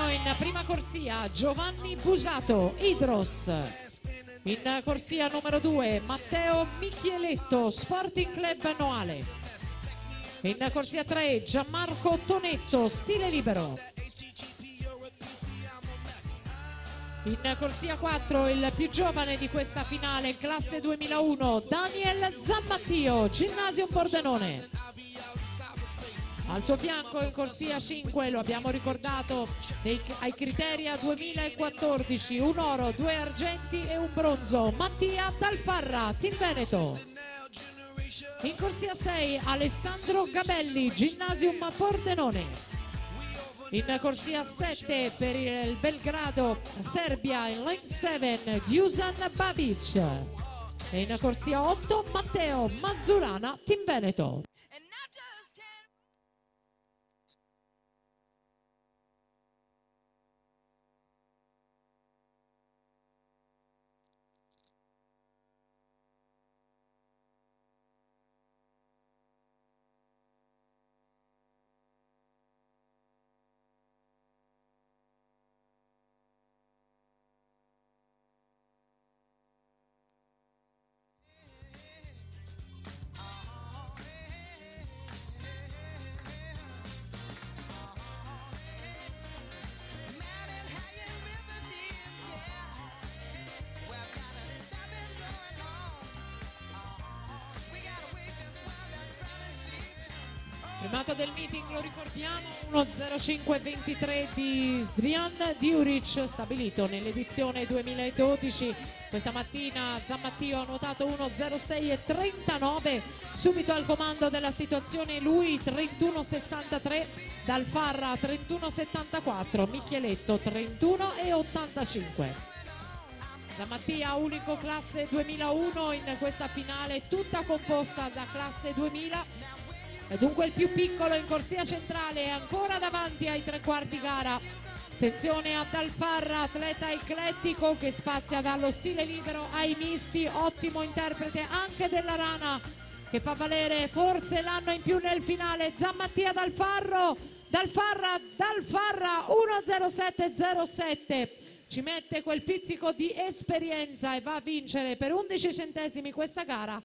Milano in prima corsia Giovanni Busato, Idros. In corsia numero 2 Matteo Michieletto, Sporting Club Noale. In corsia 3 Gianmarco Tonetto, Stile Libero. In corsia 4 il più giovane di questa finale, classe 2001, Daniel Zammattio, Ginnasium Pordenone. Al suo fianco in corsia 5, lo abbiamo ricordato ai Criteria 2014, un oro, 2 argenti e un bronzo, Mattia Dalfarra, Team Veneto. In corsia 6 Alessandro Gabelli, Ginnasium Pordenone. In corsia 7 per il Belgrado, Serbia, in lane 7 Dusan Babic. E in corsia 8 Matteo Mazzurana, Team Veneto. Primato del meeting, lo ricordiamo, 1.05.23 di Zdrijan Djuric, stabilito nell'edizione 2012. Questa mattina Zammattio ha nuotato 1.06.39, subito al comando della situazione lui 31.63, Dalfarra 31.74, Michieletto 31.85. Zammattio unico classe 2001 in questa finale, tutta composta da classe 2000. E dunque il più piccolo in corsia centrale è ancora davanti ai tre quarti gara. Attenzione a Dalfarra, atleta eclettico che spazia dallo stile libero ai misti, ottimo interprete anche della rana che fa valere forse l'anno in più nel finale. Zammattio Dalfarra 1.07.07, ci mette quel pizzico di esperienza e va a vincere per 11 centesimi questa gara.